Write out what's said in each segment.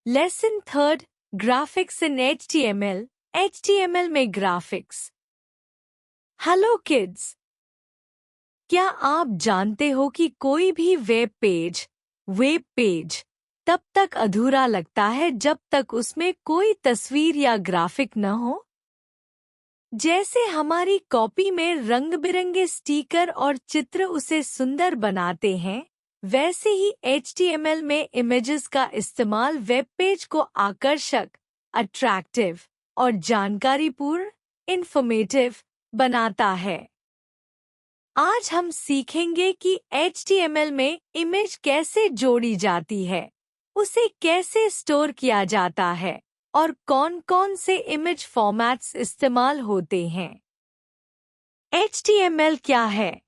Lesson third, graphics इन HTML, HTML में graphics. Hello kids, क्या आप जानते हो कि कोई भी वेब पेज तब तक अधूरा लगता है जब तक उसमें कोई तस्वीर या ग्राफिक न हो? जैसे हमारी कॉपी में रंग बिरंगे स्टिकर और चित्र उसे सुंदर बनाते हैं, वैसे ही HTML में इमेजेस का इस्तेमाल वेब पेज को आकर्षक, अट्रैक्टिव और जानकारीपूर्ण, इंफॉर्मेटिव बनाता है। आज हम सीखेंगे कि HTML में इमेज कैसे जोड़ी जाती है, उसे कैसे स्टोर किया जाता है और कौन-कौन से इमेज फॉर्मेट्स इस्तेमाल होते हैं। HTML क्या है?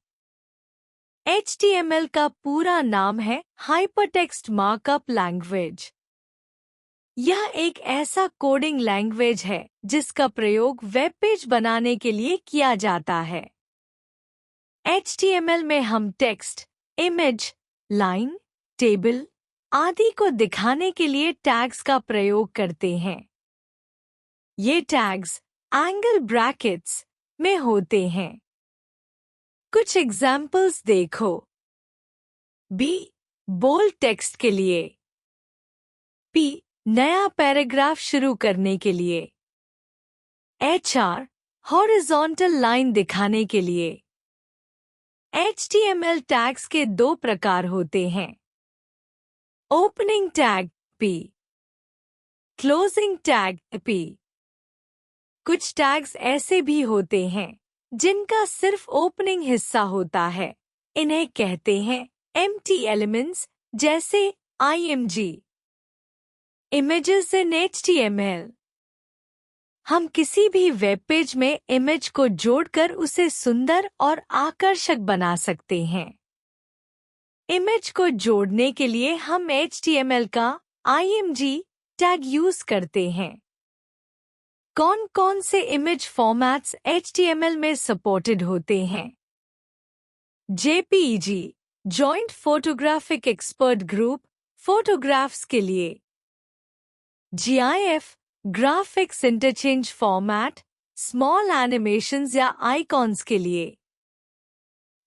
HTML का पूरा नाम है हाइपरटेक्स्ट मार्कअप लैंग्वेज। यह एक ऐसा कोडिंग लैंग्वेज है जिसका प्रयोग वेब पेज बनाने के लिए किया जाता है। HTML में हम टेक्स्ट, इमेज, लाइन, टेबल आदि को दिखाने के लिए टैग्स का प्रयोग करते हैं। ये टैग्स एंगल ब्रैकेट्स में होते हैं। कुछ एग्जाम्पल्स देखो। B, बोल्ड टेक्स्ट के लिए। P, नया पैराग्राफ शुरू करने के लिए। HR, हॉरिजॉन्टल लाइन दिखाने के लिए। HTML टैग्स के दो प्रकार होते हैं। Opening tag P, closing tag P। कुछ टैग्स ऐसे भी होते हैं जिनका सिर्फ ओपनिंग हिस्सा होता है। इन्हें कहते हैं एम्प्टी एलिमेंट्स, जैसे IMG। Images in HTML। हम किसी भी वेब पेज में इमेज को जोड़कर उसे सुंदर और आकर्षक बना सकते हैं। इमेज को जोड़ने के लिए हम HTML का IMG टैग यूज करते हैं। कौन-कौन से इमेज फॉर्मेट्स HTML में सपोर्टेड होते हैं? JPEG, joint photographic expert group, photographs के लिए। GIF, graphics interchange format, small animations या आइकॉन्स के लिए।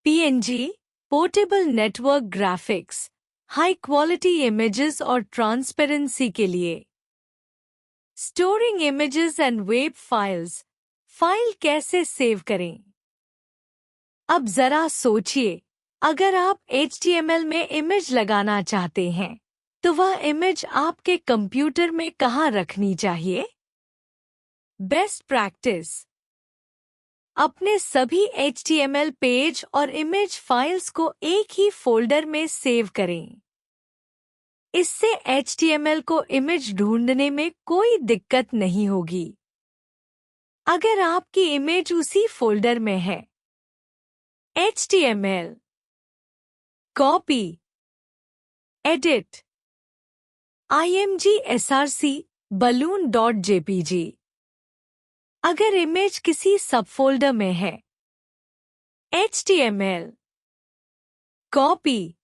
PNG, portable network graphics, high quality images और ट्रांसपेरेंसी के लिए। Storing images and web files, file कैसे सेव करें? अब जरा सोचिए, अगर आप HTML में इमेज लगाना चाहते हैं, तो वह इमेज आपके कंप्यूटर में कहाँ रखनी चाहिए? बेस्ट प्रैक्टिस, अपने सभी HTML पेज और इमेज फाइल्स को एक ही फोल्डर में सेव करें। इससे HTML को इमेज ढूंढने में कोई दिक्कत नहीं होगी। अगर आपकी इमेज उसी फोल्डर में है। HTML, copy, edit, IMG SRC, balloon.jpg। अगर इमेज किसी सब फोल्डर में है। HTML, copy,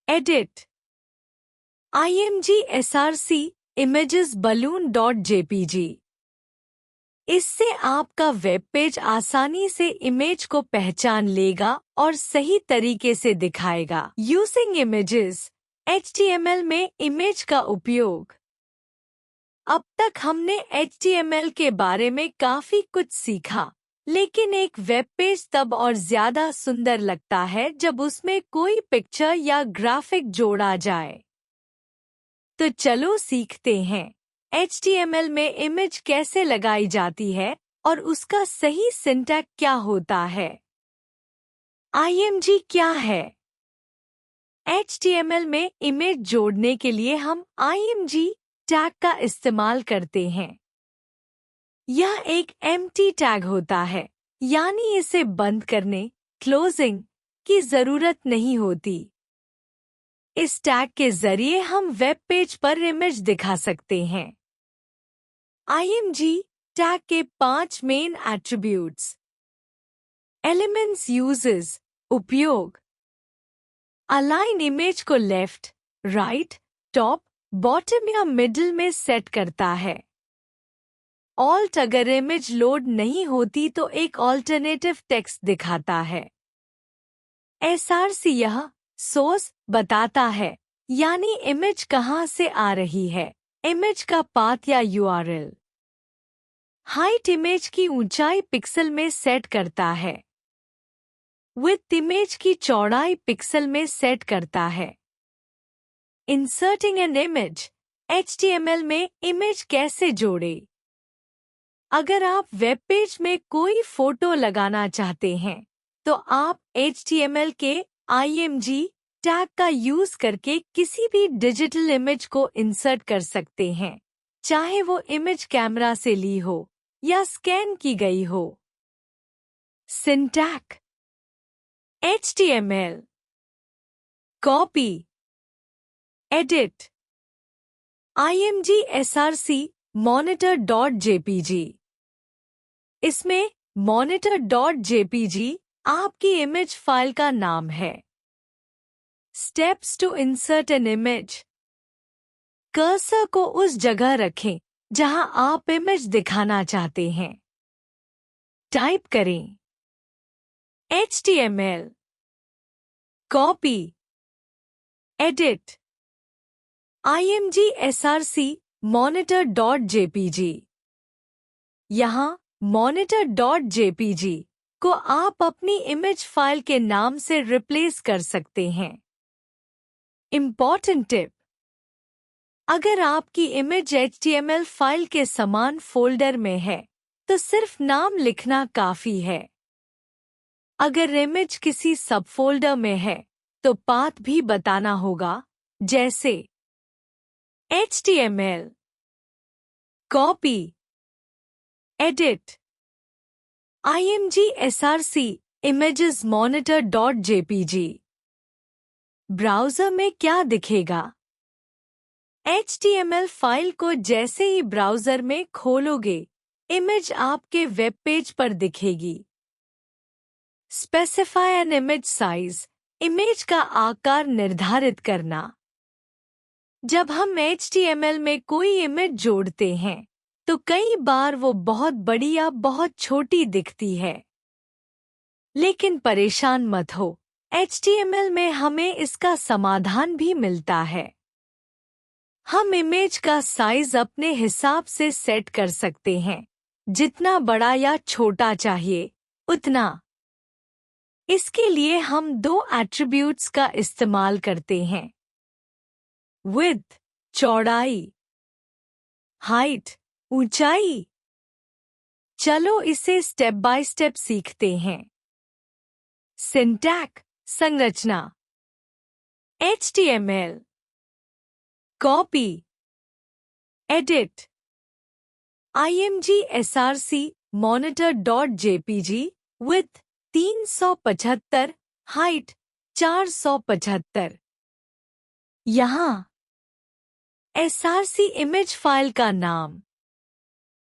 edit, IMG SRC, images balloon.jpg। इससे आपका वेब पेज आसानी से इमेज को पहचान लेगा और सही तरीके से दिखाएगा। यूजिंग इमेजेस, HTML में इमेज का उपयोग। अब तक हमने HTML के बारे में काफी कुछ सीखा, लेकिन एक वेब पेज तब और ज्यादा सुंदर लगता है जब उसमें कोई पिक्चर या ग्राफिक जोड़ा जाए। तो चलो सीखते हैं HTML में इमेज कैसे लगाई जाती है और उसका सही सिंटैक्स क्या होता है। IMG क्या है? HTML में इमेज जोड़ने के लिए हम IMG टैग का इस्तेमाल करते हैं। यह एक एम्प्टी टैग होता है, यानी इसे बंद करने, क्लोजिंग की जरूरत नहीं होती। इस टैग के जरिए हम वेब पेज पर इमेज दिखा सकते हैं। IMG टैग के 5 मेन एट्रीब्यूट्स। एलिमेंट्स यूजेस, उपयोग। अलाइन इमेज को लेफ्ट, राइट, टॉप, बॉटम या मिडिल में सेट करता है। ऑल्ट अगर इमेज लोड नहीं होती तो एक ऑल्टरनेटिव टेक्स्ट दिखाता है। एसआरसी यह सोर्स बताता है, यानी इमेज कहां से आ रही है, इमेज का पाथ या यूआरएल। हाइट इमेज की ऊंचाई पिक्सल में सेट करता है। विड्थ इमेज की चौड़ाई पिक्सल में सेट करता है। इंसर्टिंग एन इमेज, HTML में इमेज कैसे जोड़े? अगर आप वेब पेज में कोई फोटो लगाना चाहते हैं तो आप HTML के img टैग का यूज करके किसी भी डिजिटल इमेज को इंसर्ट कर सकते हैं, चाहे वो इमेज कैमरा से ली हो या स्कैन की गई हो। Syntax HTML copy edit img src monitor.jpg। इसमें monitor.jpg आपकी इमेज फाइल का नाम है। Steps to insert an image. Cursor को उस जगह रखें जहां आप इमेज दिखाना चाहते हैं। टाइप करें HTML copy edit img src monitor.jpg। यहाँ monitor.jpg को आप अपनी इमेज फाइल के नाम से रिप्लेस कर सकते हैं। इम्पॉर्टेंट टिप: अगर आपकी इमेज HTML फाइल के समान फोल्डर में है तो सिर्फ नाम लिखना काफी है। अगर इमेज किसी सब फोल्डर में है तो पाथ भी बताना होगा, जैसे HTML copy edit img src images monitor.jpg। Browser में क्या दिखेगा? HTML फाइल को जैसे ही ब्राउज़र में खोलोगे, इमेज आपके वेब पेज पर दिखेगी। Specify an image size, image का आकार निर्धारित करना। जब हम HTML में कोई इमेज जोड़ते हैं तो कई बार वो बहुत बड़ी या बहुत छोटी दिखती है। लेकिन परेशान मत हो, HTML में हमें इसका समाधान भी मिलता है। हम इमेज का साइज अपने हिसाब से सेट कर सकते हैं, जितना बड़ा या छोटा चाहिए उतना। इसके लिए हम दो एट्रीब्यूट्स का इस्तेमाल करते हैं: विड्थ चौड़ाई, हाइट ऊंचाई। चलो इसे स्टेप बाय स्टेप सीखते हैं। सिंटैक्स संरचना। HTML copy edit img src monitor.jpg width 375, height 475। यहाँ src इमेज फाइल का नाम,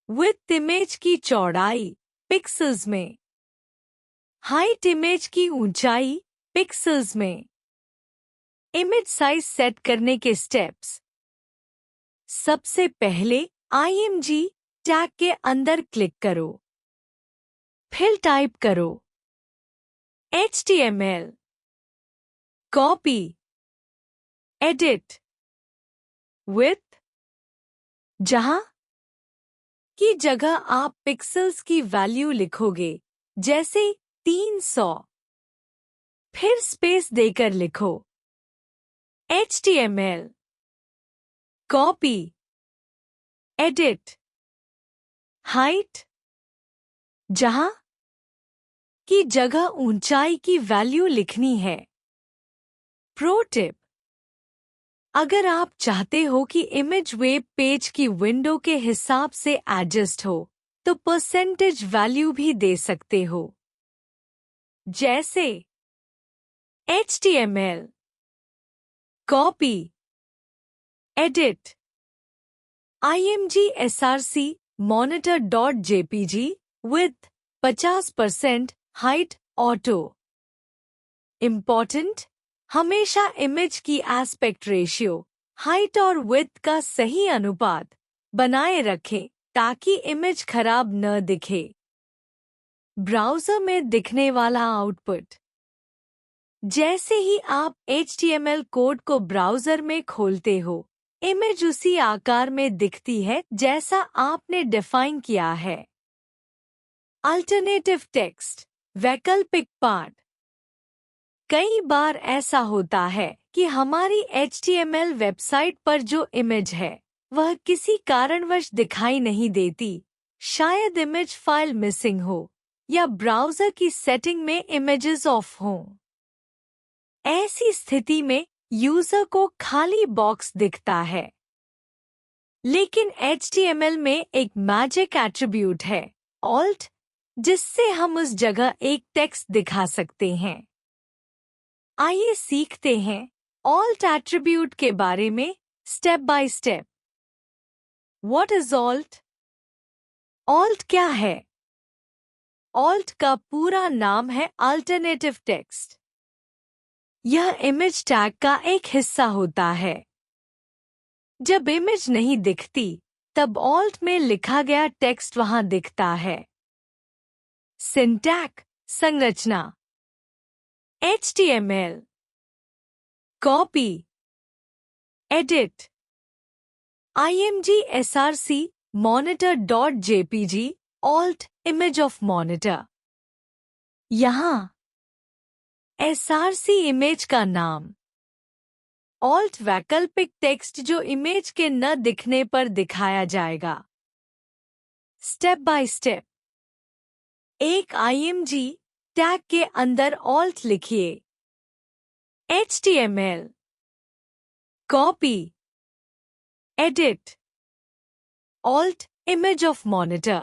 विड्थ इमेज की चौड़ाई पिक्सेल्स में, हाइट इमेज की ऊंचाई पिक्सेल्स में। इमेज साइज सेट करने के स्टेप्स: सबसे पहले img टैग के अंदर क्लिक करो, फिर टाइप करो HTML कॉपी एडिट विड्थ, जहां की जगह आप पिक्सेल्स की वैल्यू लिखोगे, जैसे 300। फिर स्पेस देकर लिखो HTML कॉपी एडिट हाइट, जहां की जगह ऊंचाई की वैल्यू लिखनी है। प्रो टिप: अगर आप चाहते हो कि इमेज वेब पेज की विंडो के हिसाब से एडजस्ट हो तो परसेंटेज वैल्यू भी दे सकते हो, जैसे HTML copy edit img src monitor.jpg width 50%, height auto. Important: हमेशा इमेज की एस्पेक्ट रेशियो हाइट और विड्थ का सही अनुपात बनाए रखें ताकि इमेज खराब न दिखे। ब्राउज़र में दिखने वाला आउटपुट। जैसे ही आप HTML कोड को ब्राउज़र में खोलते हो, इमेज उसी आकार में दिखती है जैसा आपने डिफाइन किया है। अल्टरनेटिव टेक्स्ट, वैकल्पिक पाठ। कई बार ऐसा होता है कि हमारी HTML वेबसाइट पर जो इमेज है वह किसी कारणवश दिखाई नहीं देती। शायद इमेज फाइल मिसिंग हो या ब्राउज़र की सेटिंग में इमेजेस ऑफ हों। ऐसी स्थिति में यूजर को खाली बॉक्स दिखता है। लेकिन HTML में एक मैजिक एट्रीब्यूट है, ऑल्ट, जिससे हम उस जगह एक टेक्स्ट दिखा सकते हैं। आइए सीखते हैं ऑल्ट एट्रीब्यूट के बारे में step by step. What is alt? Alt क्या है? ऑल्ट का पूरा नाम है अल्टरनेटिव टेक्स्ट। यह इमेज टैग का एक हिस्सा होता है। जब इमेज नहीं दिखती, तब ऑल्ट में लिखा गया टेक्स्ट वहां दिखता है। सिंटैक्स, संरचना। HTML, copy, edit, img src monitor.jpg, alt, image of monitor. यहाँ src इमेज का नाम, ऑल्ट वैकल्पिक टेक्स्ट जो इमेज के न दिखने पर दिखाया जाएगा। Step by step. एक img टैग के अंदर ऑल्ट लिखिए। HTML, copy, edit, alt, image of monitor.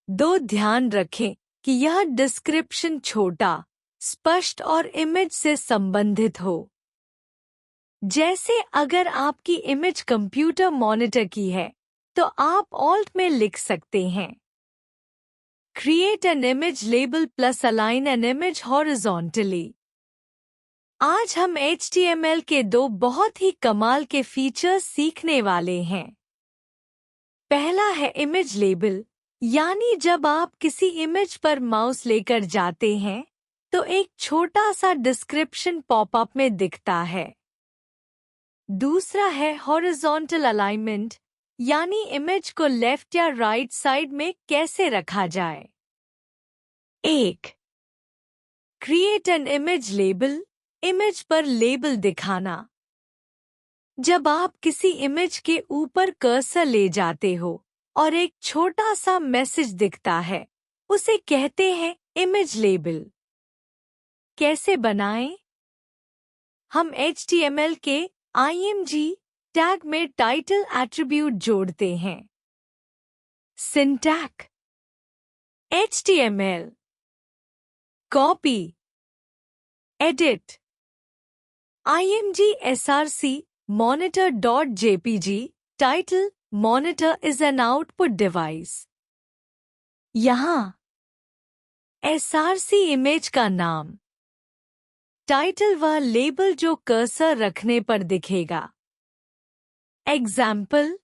दो ध्यान रखें कि यह डिस्क्रिप्शन छोटा, स्पष्ट और इमेज से संबंधित हो। जैसे अगर आपकी इमेज कंप्यूटर मॉनिटर की है, तो आप ऑल्ट में लिख सकते हैं create an image label plus align an image horizontally. आज हम HTML के दो बहुत ही कमाल के फीचर्स सीखने वाले हैं। पहला है इमेज लेबल, यानी जब आप किसी इमेज पर माउस लेकर जाते हैं तो एक छोटा सा डिस्क्रिप्शन पॉपअप में दिखता है। दूसरा है हॉरिजॉन्टल अलाइनमेंट, यानी इमेज को लेफ्ट या राइट साइड में कैसे रखा जाए। एक, create an image label, image पर लेबल दिखाना। जब आप किसी इमेज के ऊपर कर्सर ले जाते हो और एक छोटा सा मैसेज दिखता है, उसे कहते हैं इमेज लेबल। कैसे बनाएं? हम HTML के img टैग में टाइटल एट्रीब्यूट जोड़ते हैं। Syntax, HTML, copy, edit, img src monitor.jpg, title, monitor is an output device. यहाँ src इमेज का नाम, टाइटल वह लेबल जो कर्सर रखने पर दिखेगा। एग्जाम्पल,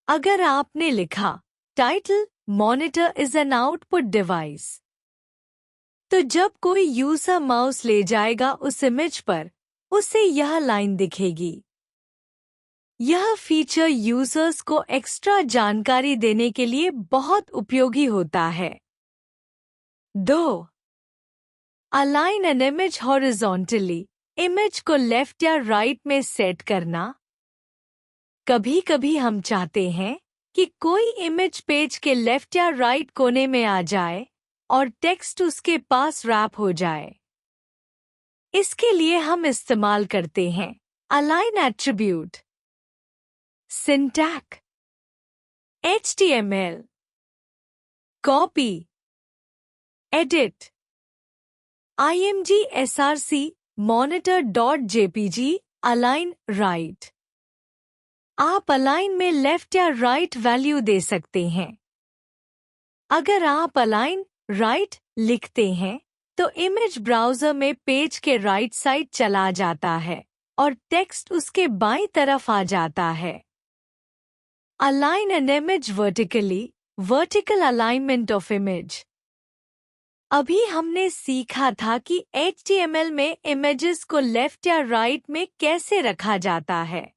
अगर आपने लिखा title monitor is an output device, तो जब कोई यूजर माउस ले जाएगा उस इमेज पर, उसे यह लाइन दिखेगी। यह फीचर यूजर्स को एक्स्ट्रा जानकारी देने के लिए बहुत उपयोगी होता है। 2. Align an image horizontally, image को लेफ्ट या राइट में सेट करना। कभी कभी हम चाहते हैं कि कोई इमेज पेज के लेफ्ट या राइट कोने में आ जाए और टेक्स्ट उसके पास रैप हो जाए। इसके लिए हम इस्तेमाल करते हैं align attribute. Syntax, HTML, copy, edit, img src monitor.jpg, align right. आप अलाइन में लेफ्ट या राइट वैल्यू दे सकते हैं। अगर आप अलाइन राइट लिखते हैं तो इमेज ब्राउज़र में पेज के राइट साइड चला जाता है और टेक्स्ट उसके बाईं तरफ आ जाता है। Align an image vertically, vertical alignment of image. अभी हमने सीखा था कि HTML में इमेजेस को लेफ्ट या राइट में कैसे रखा जाता है।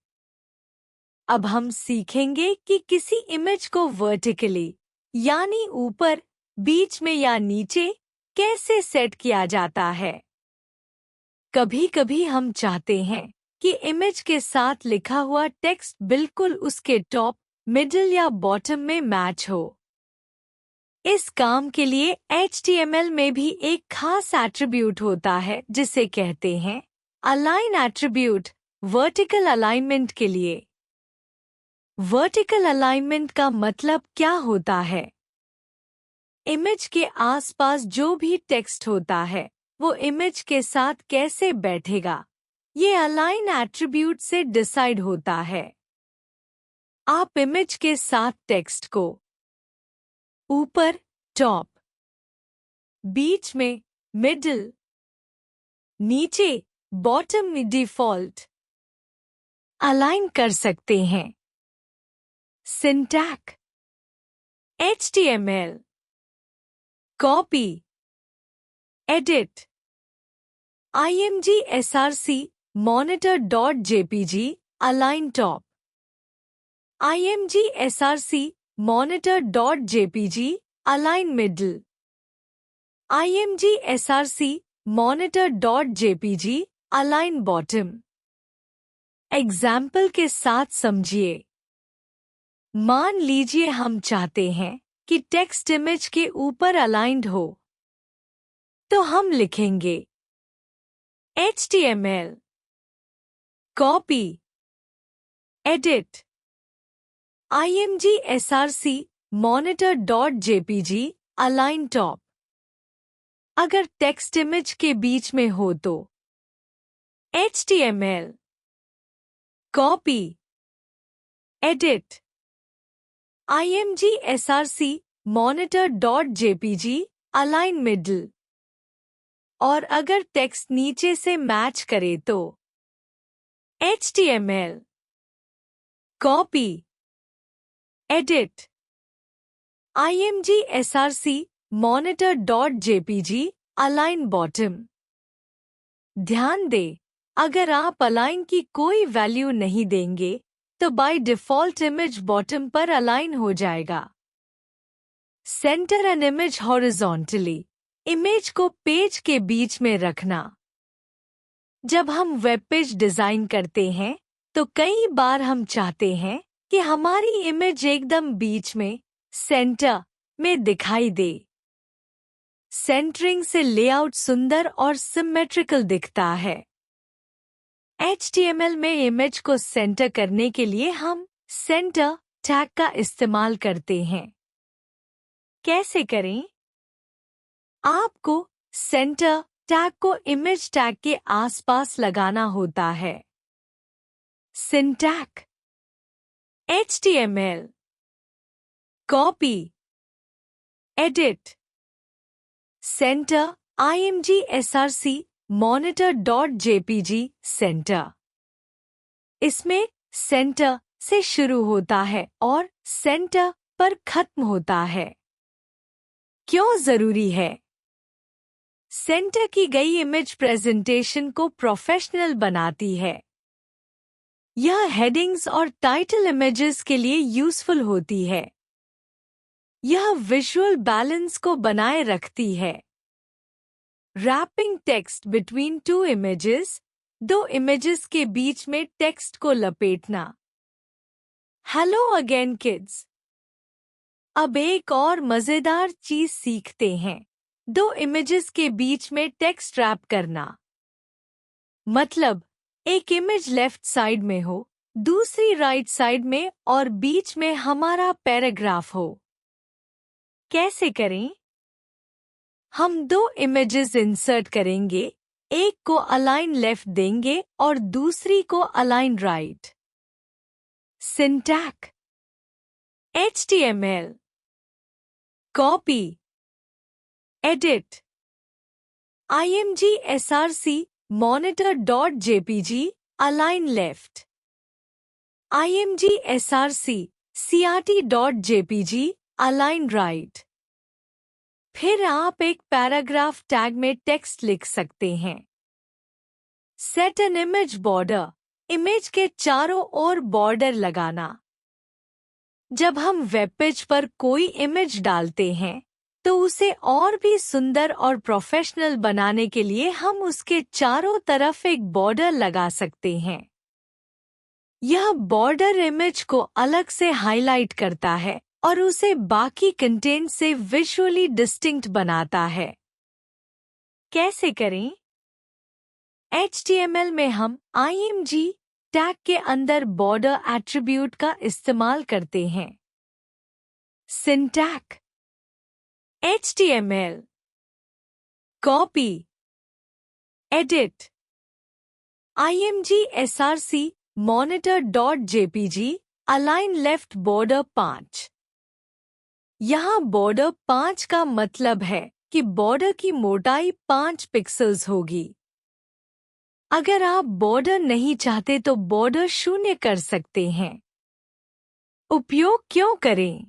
अब हम सीखेंगे कि किसी इमेज को वर्टिकली यानी ऊपर, बीच में या नीचे कैसे सेट किया जाता है। कभी कभी हम चाहते हैं कि इमेज के साथ लिखा हुआ टेक्स्ट बिल्कुल उसके टॉप, मिडिल या बॉटम में मैच हो। इस काम के लिए HTML में भी एक खास एट्रीब्यूट होता है जिसे कहते हैं अलाइन एट्रीब्यूट, वर्टिकल अलाइनमेंट के लिए। वर्टिकल अलाइनमेंट का मतलब क्या होता है? इमेज के आसपास जो भी टेक्स्ट होता है वो इमेज के साथ कैसे बैठेगा, ये अलाइन एट्रीब्यूट से डिसाइड होता है। आप इमेज के साथ टेक्स्ट को ऊपर, टॉप, बीच में, मिडिल, नीचे, बॉटम में डिफॉल्ट अलाइन कर सकते हैं। Syntax HTML copy, edit, img src monitor.jpg align top, img src monitor.jpg align middle, img src monitor.jpg align bottom। Example के साथ समझिए। मान लीजिए हम चाहते हैं कि टेक्स्ट इमेज के ऊपर अलाइंड हो, तो हम लिखेंगे HTML copy, edit, img src monitor.jpg align top। अगर टेक्स्ट इमेज के बीच में हो तो HTML copy, edit, img src monitor.jpg align middle। और अगर टेक्स्ट नीचे से मैच करे तो HTML copy, edit, img src monitor.jpg align bottom। ध्यान दें, अगर आप अलाइन की कोई वैल्यू नहीं देंगे तो बाय डिफॉल्ट इमेज बॉटम पर अलाइन हो जाएगा। Centre an image horizontally, image को पेज के बीच में रखना। जब हम वेब पेज डिजाइन करते हैं तो कई बार हम चाहते हैं कि हमारी इमेज एकदम बीच में, सेंटर में दिखाई दे। सेंटरिंग से लेआउट सुंदर और सिमेट्रिकल दिखता है। HTML में इमेज को सेंटर करने के लिए हम सेंटर टैग का इस्तेमाल करते हैं। कैसे करें? आपको सेंटर टैग को इमेज टैग के आसपास लगाना होता है। Syntax HTML copy, edit, centre img src monitor.jpg centre. इसमें सेंटर से शुरू होता है और सेंटर पर खत्म होता है। क्यों जरूरी है? सेंटर की गई इमेज प्रेजेंटेशन को प्रोफेशनल बनाती है। यह हेडिंग्स और टाइटल इमेजेस के लिए यूजफुल होती है। यह विजुअल बैलेंस को बनाए रखती है। Wrapping text between two images, दो इमेजेस के बीच में टेक्स्ट को लपेटना। Hello again kids. अब एक और मजेदार चीज सीखते हैं, दो इमेजेस के बीच में टेक्स्ट रैप करना। मतलब एक इमेज लेफ्ट साइड में हो, दूसरी राइट साइड में और बीच में हमारा पैराग्राफ हो। कैसे करें? हम दो इमेजेस इंसर्ट करेंगे, एक को अलाइन लेफ्ट देंगे और दूसरी को align right. Syntax HTML copy, edit, img src monitor.jpg align left. img src crt.jpg align right. फिर आप एक पैराग्राफ टैग में टेक्स्ट लिख सकते हैं। Set an image border, image के चारों ओर बॉर्डर लगाना। जब हम वेब पेज पर कोई इमेज डालते हैं तो उसे और भी सुंदर और प्रोफेशनल बनाने के लिए हम उसके चारों तरफ एक बॉर्डर लगा सकते हैं। यह बॉर्डर इमेज को अलग से हाईलाइट करता है और उसे बाकी कंटेंट से विजुअली डिस्टिंक्ट बनाता है। कैसे करें? HTML में हम img टैग के अंदर बॉर्डर एट्रीब्यूट का इस्तेमाल करते हैं। Syntax HTML copy edit img src monitor.jpg align left border 5। यहाँ बॉर्डर 5 का मतलब है कि बॉर्डर की मोटाई 5 पिक्सेल्स होगी। अगर आप बॉर्डर नहीं चाहते तो बॉर्डर 0 कर सकते हैं। उपयोग क्यों करें?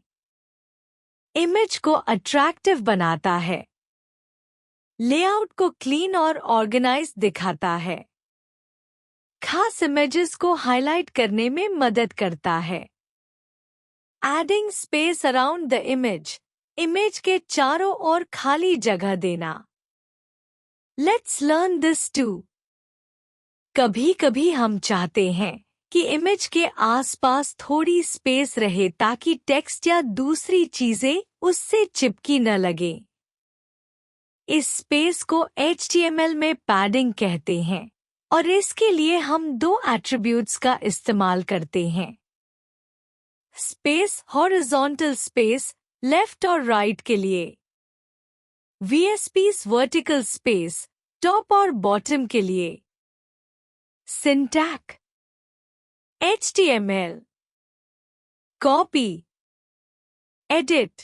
इमेज को अट्रैक्टिव बनाता है, लेआउट को क्लीन और ऑर्गेनाइज दिखाता है, खास इमेजेस को हाईलाइट करने में मदद करता है। Adding space around the image, image के चारों ओर खाली जगह देना। Let's learn this too. कभी-कभी हम चाहते हैं कि इमेज के आसपास थोड़ी स्पेस रहे ताकि टेक्स्ट या दूसरी चीजें उससे चिपकी न लगे। इस स्पेस को HTML में पैडिंग कहते हैं और इसके लिए हम 2 एट्रीब्यूट्स का इस्तेमाल करते हैं। स्पेस हॉरिजॉन्टल स्पेस लेफ्ट और राइट के लिए, VSPs वर्टिकल स्पेस टॉप और बॉटम के लिए। Syntax HTML copy edit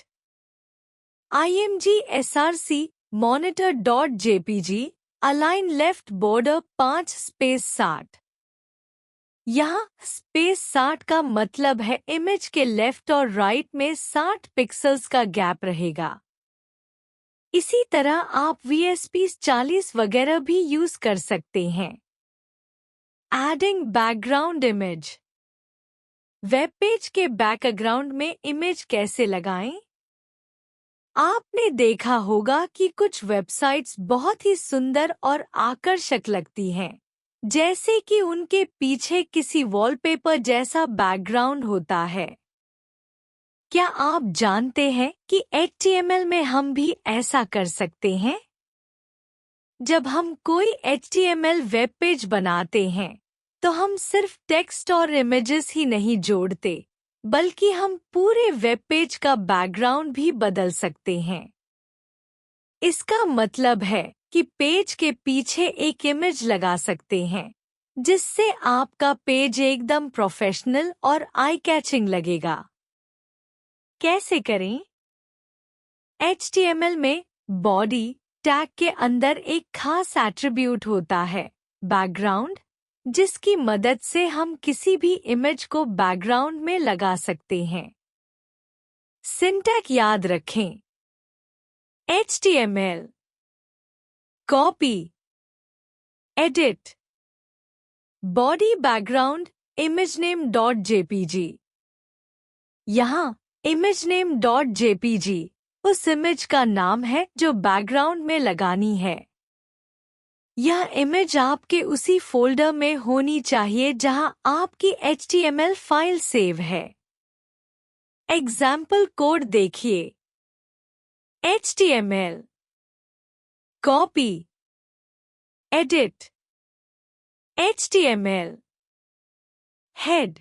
img src monitor.jpg align left border 5 space 60। यहाँ स्पेस 60 का मतलब है इमेज के लेफ्ट और राइट में 60 पिक्सेल्स का गैप रहेगा। इसी तरह आप VSPs 40 वगैरह भी यूज कर सकते हैं। Adding background image, web page के बैकग्राउंड में इमेज कैसे लगाएं? आपने देखा होगा कि कुछ वेबसाइट्स बहुत ही सुंदर और आकर्षक लगती हैं, जैसे कि उनके पीछे किसी वॉलपेपर जैसा बैकग्राउंड होता है। क्या आप जानते हैं कि HTML में हम भी ऐसा कर सकते हैं? जब हम कोई HTML वेब पेज बनाते हैं तो हम सिर्फ टेक्स्ट और इमेजेस ही नहीं जोड़ते, बल्कि हम पूरे वेब पेज का बैकग्राउंड भी बदल सकते हैं। इसका मतलब है कि पेज के पीछे एक इमेज लगा सकते हैं, जिससे आपका पेज एकदम प्रोफेशनल और आई कैचिंग लगेगा। कैसे करें? HTML में बॉडी टैग के अंदर एक खास एट्रीब्यूट होता है, बैकग्राउंड, जिसकी मदद से हम किसी भी इमेज को बैकग्राउंड में लगा सकते हैं। सिंटैक्स याद रखें। HTML copy edit body background imageName.jpg। यहाँ imageName.jpg उस इमेज का नाम है जो बैकग्राउंड में लगानी है। यह इमेज आपके उसी फोल्डर में होनी चाहिए जहां आपकी HTML फाइल सेव है। एग्जाम्पल कोड देखिए। HTML copy edit HTML head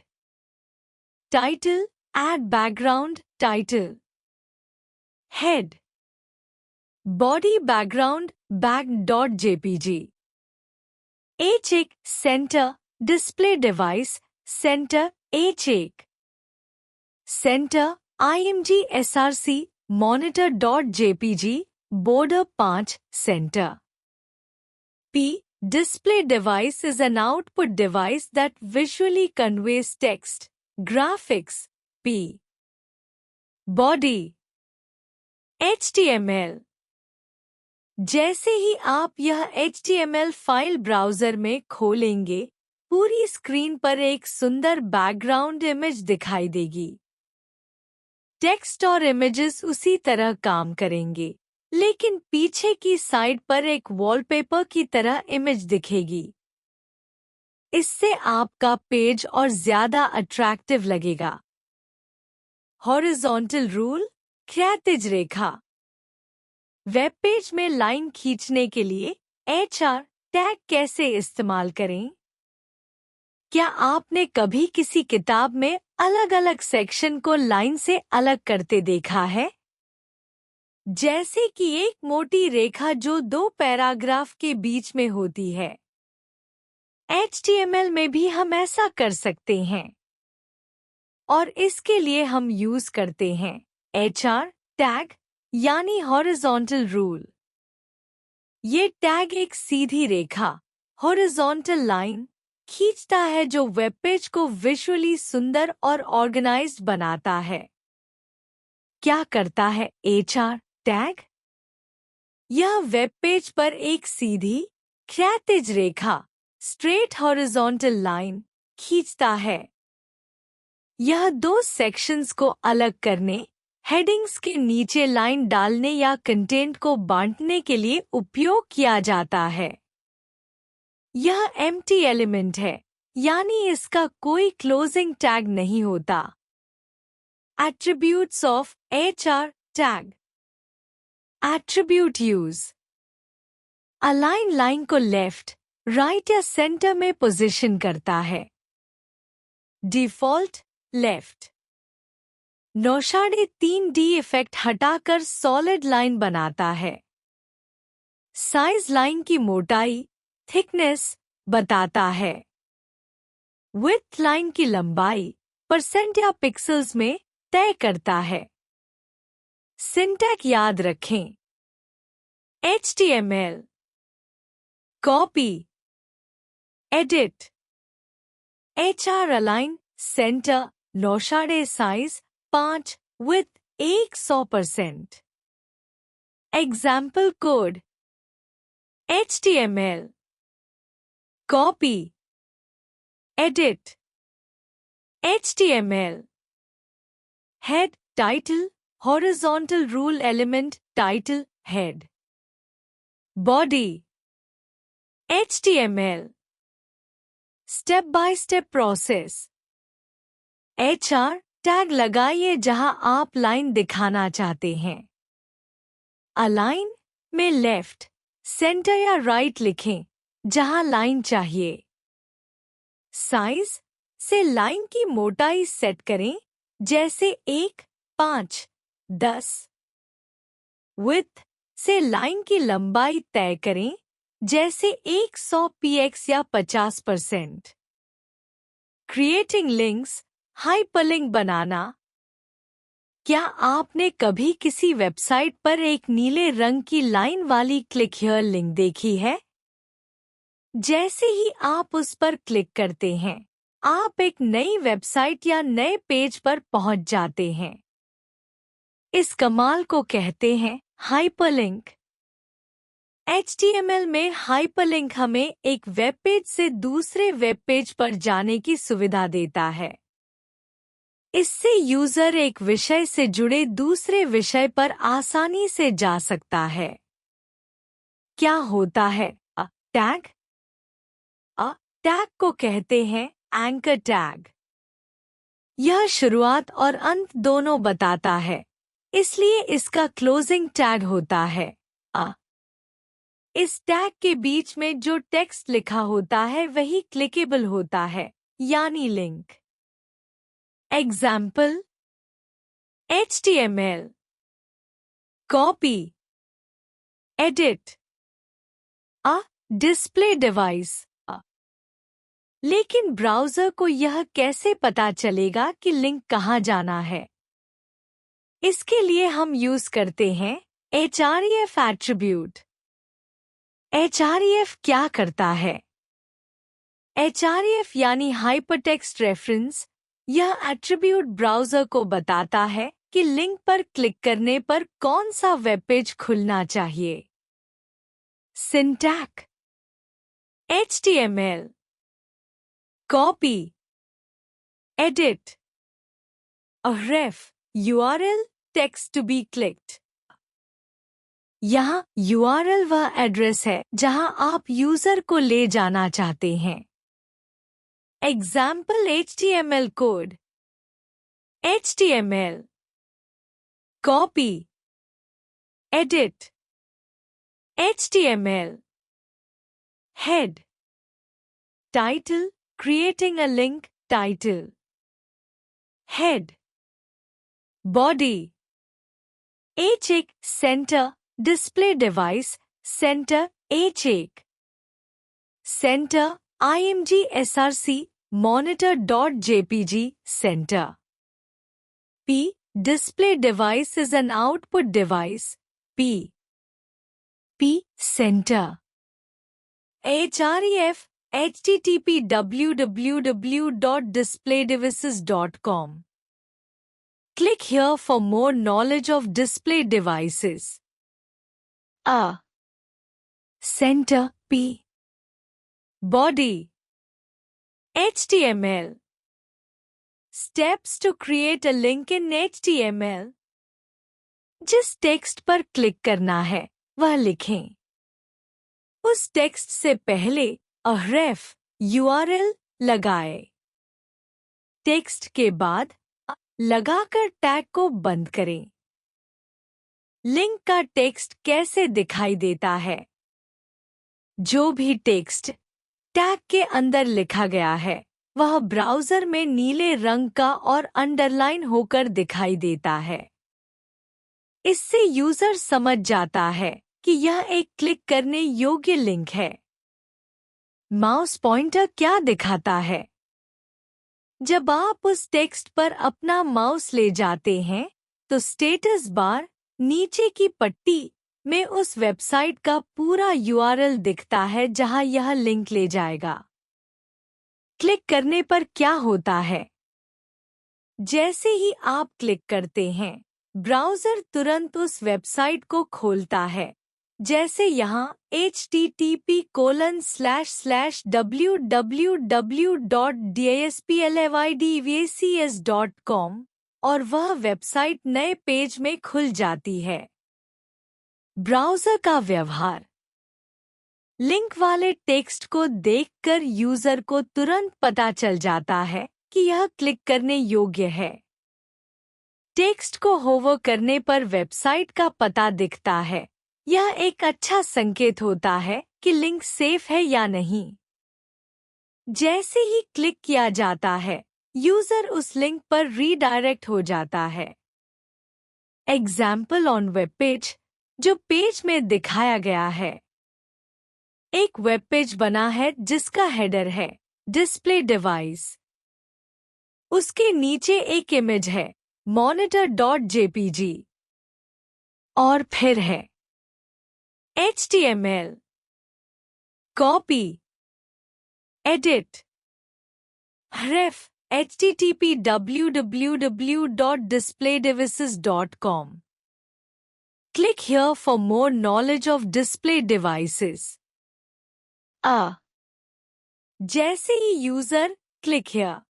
title add background title head body background back.jpg h1 centre display device centre h1 centre img src monitor.jpg border 5 centre p Display device is an output device that visually conveys text, graphics, p. Body, HTML। जैसे ही आप यह HTML file browser में खोलेंगे, पूरी screen पर एक सुंदर background image दिखाई देगी। टेक्स्ट और इमेजेस उसी तरह काम करेंगे, लेकिन पीछे की साइड पर एक वॉलपेपर की तरह इमेज दिखेगी। इससे आपका पेज और ज्यादा अट्रैक्टिव लगेगा। हॉरिजॉन्टल रूल, क्षैतिज रेखा। वेब पेज में लाइन खींचने के लिए HR टैग कैसे इस्तेमाल करें? क्या आपने कभी किसी किताब में अलग-अलग सेक्शन को लाइन से अलग करते देखा है? जैसे कि एक मोटी रेखा जो दो पैराग्राफ के बीच में होती है। HTML में भी हम ऐसा कर सकते हैं। और इसके लिए हम यूज करते हैं HR टैग यानी हॉरिजॉन्टल रूल। ये टैग एक सीधी रेखा, हॉरिजॉन्टल लाइन खींचता है जो वेब पेज को विजुअली सुंदर और ऑर्गेनाइज्ड बनाता है। क्या करता है HR टैग? यह वेब पेज पर एक सीधी, क्षैतिज रेखा, स्ट्रेट हॉरिजॉन्टल लाइन खींचता है। यह दो सेक्शंस को अलग करने, हेडिंग्स के नीचे लाइन डालने या कंटेंट को बांटने के लिए उपयोग किया जाता है। यह एम्प्टी एलिमेंट है, यानी इसका कोई क्लोजिंग टैग नहीं होता। Attributes of HR tag. Attribute use. Align line को लेफ्ट, राइट या सेंटर में पोजीशन करता है। Default left. Noshade 3D effect हटाकर सॉलिड लाइन बनाता है। साइज लाइन की मोटाई, थिकनेस बताता है। विड्थ लाइन की लंबाई परसेंट या पिक्सल्स में तय करता है। सिंटैक्स याद रखें। HTML copy, edit, HR align, centre, noshade size 5, width 100%। Example code. HTML copy, edit, HTML head, title, horizontal rule element, title, head. Body, HTML step by step process. HR tag लगाइए जहां आप line दिखाना चाहते हैं। Align में left, centre या right लिखें जहां लाइन चाहिए। साइज से लाइन की मोटाई सेट करें जैसे 1, 5, 10। विड्थ से लाइन की लंबाई तय करें जैसे 100 px या 50%। क्रिएटिंग लिंक्स, हाइपरलिंक बनाना। क्या आपने कभी किसी वेबसाइट पर एक नीले रंग की लाइन वाली क्लिक हियर लिंक देखी है? जैसे ही आप उस पर क्लिक करते हैं, आप एक नई वेबसाइट या नए पेज पर पहुंच जाते हैं। इस कमाल को कहते हैं हाइपरलिंक। HTML में हाइपरलिंक हमें एक वेब पेज से दूसरे वेब पेज पर जाने की सुविधा देता है। इससे यूजर एक विषय से जुड़े दूसरे विषय पर आसानी से जा सकता है। क्या होता है टैग? टैग को कहते हैं एंकर टैग। यह शुरुआत और अंत दोनों बताता है, इसलिए इसका क्लोजिंग टैग होता है। इस टैग के बीच में जो टेक्स्ट लिखा होता है वही क्लिकेबल होता है, यानी link. Example HTML copy, edit, display device. लेकिन ब्राउज़र को यह कैसे पता चलेगा कि लिंक कहाँ जाना है? इसके लिए हम यूज करते हैं href एट्रीब्यूट। HREF क्या करता है? HREF यानी हाइपरटेक्स्ट रेफरेंस, यह एट्रीब्यूट ब्राउज़र को बताता है कि लिंक पर क्लिक करने पर कौन सा वेब पेज खुलना चाहिए। Syntax HTML copy edit ref URL text to be clicked। यहाँ URL वह एड्रेस है जहां आप यूजर को ले जाना चाहते हैं। Example HTML code HTML copy edit HTML head title creating a link title head body h1 center display device center h1 center img src monitor.jpg center p display device is an output device p center href http www.displaydevices.com। Click here for more knowledge of display devices. A center p body HTML steps to create a link in HTML। जिस text पर click करना है वह लिखें। उस text से पहले ref URL लगाएं। टेक्स्ट के बाद लगाकर टैग को बंद करें। लिंक का टेक्स्ट कैसे दिखाई देता है? जो भी टेक्स्ट टैग के अंदर लिखा गया है वह ब्राउज़र में नीले रंग का और अंडरलाइन होकर दिखाई देता है। इससे यूजर समझ जाता है कि यह एक क्लिक करने योग्य लिंक है। माउस पॉइंटर क्या दिखाता है? जब आप उस टेक्स्ट पर अपना माउस ले जाते हैं तो स्टेटस बार नीचे की पट्टी में उस वेबसाइट का पूरा URL दिखता है जहां यह लिंक ले जाएगा। क्लिक करने पर क्या होता है? जैसे ही आप क्लिक करते हैं ब्राउज़र तुरंत उस वेबसाइट को खोलता है, जैसे यहाँ http://www.displaydevices.com और वह वेबसाइट नए पेज में खुल जाती है। ब्राउज़र का व्यवहार लिंक वाले टेक्स्ट को देखकर यूजर को तुरंत पता चल जाता है कि यह क्लिक करने योग्य है। टेक्स्ट को होवर करने पर वेबसाइट का पता दिखता है। यह एक अच्छा संकेत होता है कि लिंक सेफ है या नहीं। जैसे ही क्लिक किया जाता है यूजर उस लिंक पर रीडायरेक्ट हो जाता है। एग्जाम्पल ऑन वेब पेज जो पेज में दिखाया गया है। एक वेब पेज बना है जिसका हेडर है डिस्प्ले डिवाइस। उसके नीचे एक इमेज है monitor.jpg और फिर है HTML copy edit ref http www.displaydevices.com। Click here for more knowledge of display devices। जैसे ही यूजर क्लिक here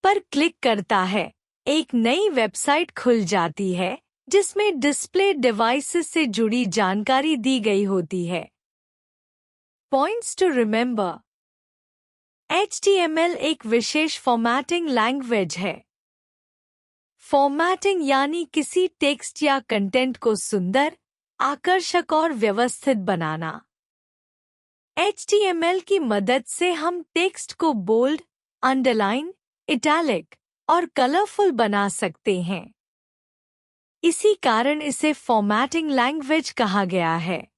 पर क्लिक करता है एक नई वेबसाइट खुल जाती है जिसमें डिस्प्ले डिवाइसेस से जुड़ी जानकारी दी गई होती है। Points to remember. HTML एक विशेष फॉर्मेटिंग लैंग्वेज है। फॉर्मेटिंग यानी किसी टेक्स्ट या कंटेंट को सुंदर, आकर्षक और व्यवस्थित बनाना। HTML की मदद से हम टेक्स्ट को बोल्ड, अंडरलाइन, इटैलिक और कलरफुल बना सकते हैं। इसी कारण इसे फॉर्मेटिंग लैंग्वेज कहा गया है।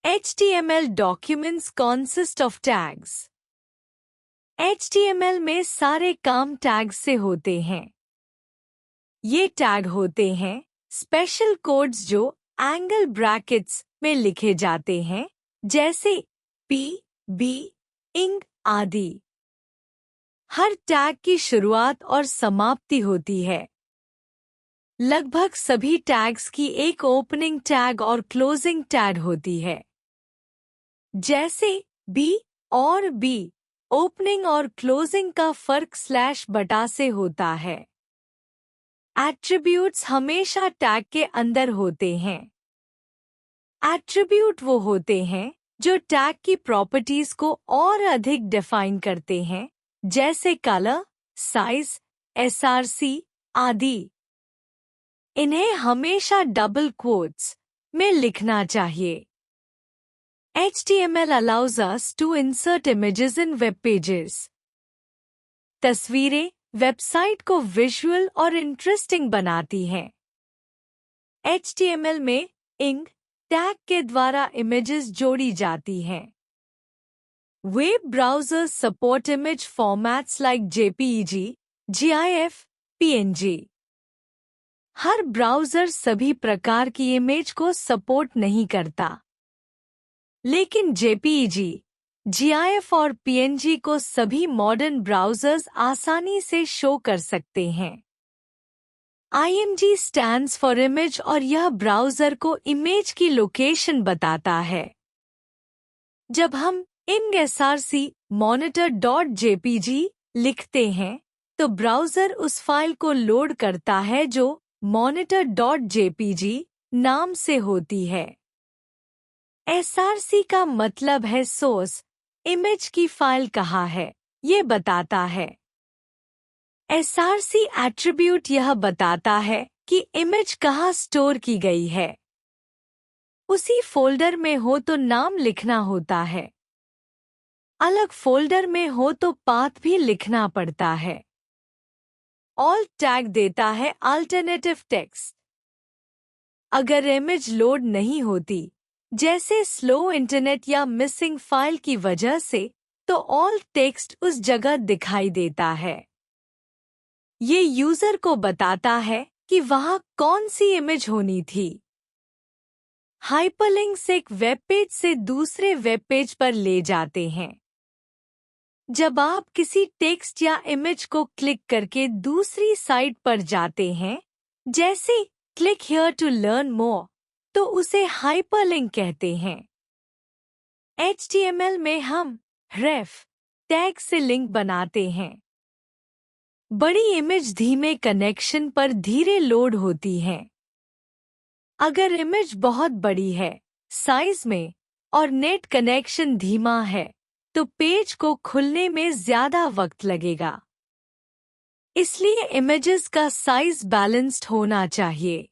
HTML documents consist of tags. HTML में सारे काम टैग्स से होते हैं। ये टैग होते हैं स्पेशल कोड्स जो एंगल ब्रैकेट्स, में लिखे जाते हैं, जैसे पी, बी, इंग आदि। हर टैग की शुरुआत और समाप्ति होती है। लगभग सभी टैग्स की एक ओपनिंग टैग और क्लोजिंग टैग होती है। जैसे बी और बी, ओपनिंग और क्लोजिंग का फर्क स्लैश बटा से होता है। एट्रीब्यूट्स हमेशा टैग के अंदर होते हैं। एट्रीब्यूट वो होते हैं जो टैग की प्रॉपर्टीज को और अधिक डिफाइन करते हैं, जैसे कलर, साइज, एसआरसी आदि। इन्हें हमेशा डबल कोट्स में लिखना चाहिए। HTML allows us to insert images in web pages. तस्वीरें वेबसाइट को विजुअल और इंटरेस्टिंग बनाती हैं। HTML में इंग टैग के द्वारा इमेजेस जोड़ी जाती हैं। Web browsers support image formats like JPEG, GIF, PNG। हर ब्राउज़र सभी प्रकार की इमेज को सपोर्ट नहीं करता, लेकिन JPEG, GIF और PNG को सभी मॉडर्न ब्राउज़र्स आसानी से शो कर सकते हैं। IMG स्टैंड्स फॉर इमेज और यह ब्राउज़र को इमेज की लोकेशन बताता है। जब हम ING-SRC monitor.jpg लिखते हैं, तो ब्राउज़र उस फाइल को लोड करता है जो monitor.jpg नाम से होती है। SRC का मतलब है सोर्स, इमेज की फाइल कहाँ है, ये बताता है। SRC एट्रीब्यूट यह बताता है कि इमेज कहाँ स्टोर की गई है। उसी फोल्डर में हो तो नाम लिखना होता है, अलग फोल्डर में हो तो पाथ भी लिखना पड़ता है। ऑल्ट टैग देता है अल्टरनेटिव टेक्स्ट। अगर इमेज लोड नहीं होती, जैसे स्लो इंटरनेट या मिसिंग फाइल की वजह से, तो ऑल्ट टेक्स्ट उस जगह दिखाई देता है। ये यूजर को बताता है कि वहां कौन सी इमेज होनी थी। हाइपरलिंक्स एक वेब पेज से दूसरे वेब पेज पर ले जाते हैं। जब आप किसी टेक्स्ट या इमेज को क्लिक करके दूसरी साइट पर जाते हैं, जैसे click here to learn more, तो उसे हाइपरलिंक कहते हैं। HTML में हम रेफ टैग से लिंक बनाते हैं। बड़ी इमेज धीमे कनेक्शन पर धीरे लोड होती है। अगर इमेज बहुत बड़ी है, साइज में, और नेट कनेक्शन धीमा है, तो पेज को खुलने में ज्यादा वक्त लगेगा। इसलिए इमेजेस का साइज बैलेंस्ड होना चाहिए।